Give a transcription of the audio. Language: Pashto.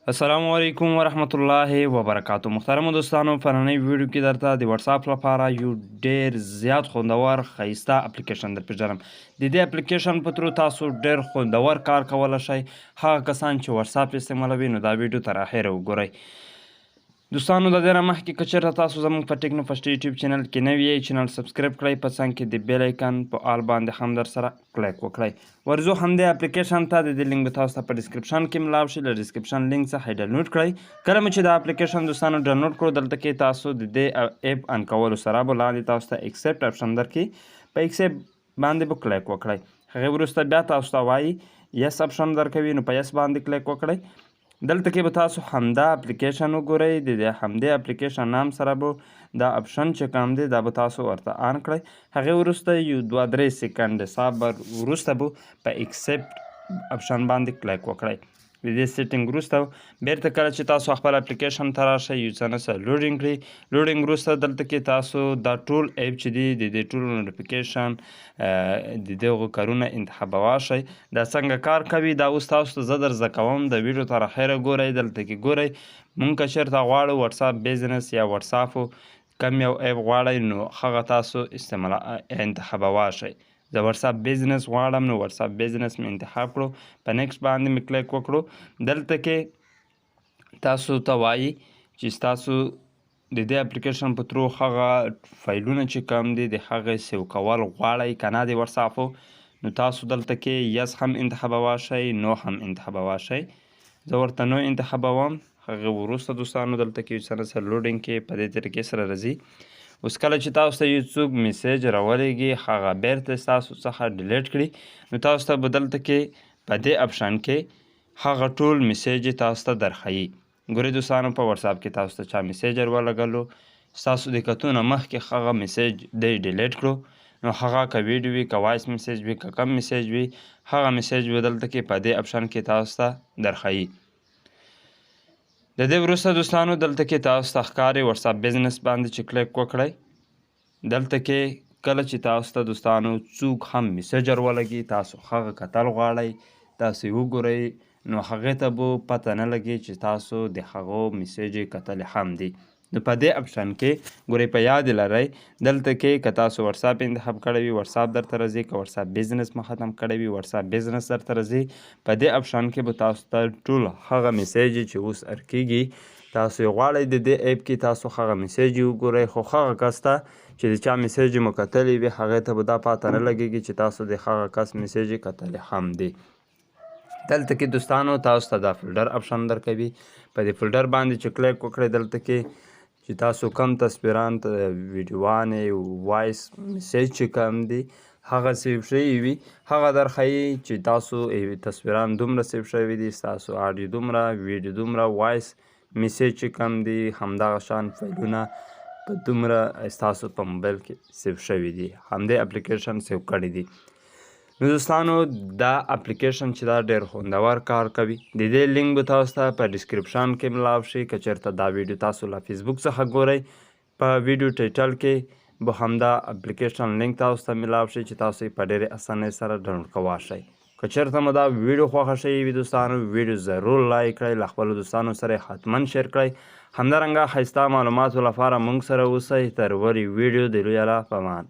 السلام علیکم ورحمت الله وبرکاتو. محترمو دوستانو، په نننۍ ویډیو کې درته د واتساپ لپاره یو ډیر زیات خوندور ښایسته اپلیکیشن در پیژنم. د دې اپلیکیشن په ترو تاسو ډیر خوندور کار کولی شئ. هغه کسان چې واتساپ استعمالوي نو دا ویډیو تر اخره وګورئ. دوستانو، د دې نه مخکې که چېرته تاسو زموږ په ټیکنو فسټ یوټیوب چینل کې نوي یئ، چینل سبسکرایب کړئ، په څنګ کې د بیل ایکن په آل باندې هم در سره کلیک وکړئ. ورځو همدې اپلیکیشن ته د دې لینک به تاسو ته په ډسکرپشن کې ملاو شي. له ډسکرپشن لینک څخه یې ډاونلوډ کړئ. کله مو چې دا اپلیکیشن دوستانو ډاونلوډ کړو، دلته کې تاسو د دې اپ ان کولو سره به لاندې تاسو ته ایکسپټ اپشن درکړي. په ایکسپټ باندې به کلیک وکړئ. هغې وروسته بیا تاسو ته وایي یس اپشن درکوي، نو په یس باندې کلیک وکړئ. دلته کې به تاسو همدا اپلیکیشن وګورئ. د همدې اپلیکیشن نام سره به دا اپشن چې کوم دی دا به تاسو ورته آن کړئ. هغې وروسته یو 2-3 سیکنډ حساب وروسته به په ایکسپټ اپشن باندې کلیک وکړئ. د دې سیټینګ وروسته بیرته کله چې تاسو خپل اپلیکیشن ته راشئ، یو څه نه څه لوډینګ کړي. لوډینګ وروسته دلته کې تاسو دا ټول ایپ چې دي د دې ټولو نوټیفیکیشن د دغو کارونه انتخابولی شئ. دا څنګه کار کوي دا اوس تاسو ته زه در زده کوم. د ویډیو تر اخره ګورئ. دلته کې ګورئ مونږ که چېرته غواړو واتساپ بزنس یا واتساپ کم یو ایپ غواړئ نو هغه تاسو انتخابولی شئ. زه واتساپ بزنس غواړم نو واتساپ بزنس مې انتخاب کړو. په نیکسټ باندې مې کلیک وکړو. دلته کې تاسو ته وایي چې ستاسو د دې اپلیکیشن په ترو هغه فایلونه چې کوم دي د هغې سیو کول غواړئ که نه د واتساپو، نو تاسو دلته کې یس هم انتخابولی شئ، نو هم انتخابولی شئ. زه ورته نو انتخابوم. هغې وروسته دوستانو دلته کې یو څه نه څه لوډینګ کې په دې طریقې سره راځي. اوس کله چې تاسو ته یو څوک میسیج راولېږي هغه بیرته ستاسو څخه ډیلیټ کړي، نو تاسو ته به دلته کې په دې اپشن کې هغه ټول میسیج تاسو ته درښیي. ګورئ دوستانو، په واتساپ کې تاسو ته چا میسیج ولګلو، ستاسو د کتو نه مخکې هغه میسیج دی ډیلیټ کړو، نو هغه که ویډیو وي، که وایس میسیج وي، که کم میسیج وي، هغه میسیج به دلته کې په دې اپشن کې تاسو ته درښیي. د دې وروسته دوستانو دلته کې تاسو ته ښکاري واتساپ بزنس باندې چې کلیک وکړئ. دلته کې کله چې تاسو ته دوستانو څوک هم میسیج ولګي، تاسو هغه کتل غواړئ، تاسو یې وګورئ، نو هغې ته به پته نه لګي چې تاسو د هغو میسیج کتلې هم دي. نو په دې اپشن کې ګورئ په یاد لرئ دلته کې که تاسو واتساپ انتخاب کړی وي واتساپ درته راځي، که واتساپ بزنس مو ختم کړی وي واتساپ بزنس درته راځي. په دې اپشن کې به تاسو ته ټول هغه میسیج چې اوس کیږي تاسو یې غواړئ د دې ایپ کې تاسو هغه میسیج یې وګورئ. خو هغه کس ته چې د چا میسیج مو کتلی وي هغې ته به دا پته نه لګېږي چې تاسو د هغه کس میسیج کتلی هم دی. دلته کې دوستانو تاسو ته دا فولډر اپشن درکوي. په دې فولډر باندې چې کلیک وکړئ دلته کې چې تاسو کم تصویران ویډیوانې وایس میسیج چې کم دي هغه سیو شوي وي هغه درښیي چې تاسو تصویران دومره سیو شوي دي، ستاسو آډیو دومره، ویډیو دومره، وایس میسیج چې کم دي همدغه شان فایلونه په دومره ستاسو په موبایل کې سیو شوي دي، همدې اپلیکیشن سیو کړي دي. نو دوستانو دا اپلیکیشن چې دا ډېر خوندور کار کوي. د دې لینک به تاسو ته په ډسکرپشن کې ملاو شي. که چېرته دا ویډیو تاسو له فیسبوک څخه ګورئ په ویډیو ټایټل کې به همدا اپلیکیشن لینک تاسو ته ملاو شي چې تاسو یې په ډېرې اسانۍ سره ډاونلوډ کولی شئ. که چېرته مو دا ویډیو خوښه شوې وي دوستانو ویډیو ضرور لایک کړئ، له خپلو دوستانو سره یې حتما شیر کړئ. همدارنګه ښایسته معلوماتو لپاره موږ سره اوسئ. تر ولې ویډیو د لوی الله په امان.